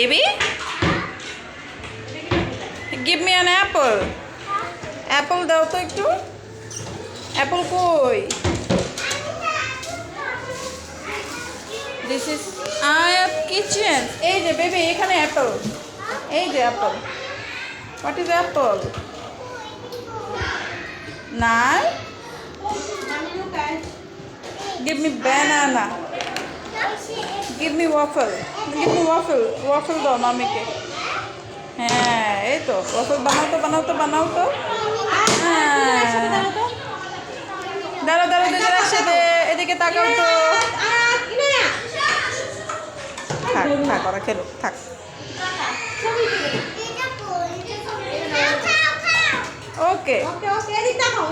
Baby, give me an apple. Apple দাও তো একটু। Apple কই? This is Ayat kitchen. এই যে বেবি এখানে apple. এই যে apple. What is apple? Nine. Give me banana. Give me waffle. Give me waffle. Waffle দাও মামিকে। হ্যাঁ এই তো waffle বানাও তো। হ্যাঁ দাঁড়াও দুজনের একসাথে এদিকে তাকাও তো। থাক ওরা খেলো থাক। ওকে এদিক তাকাও।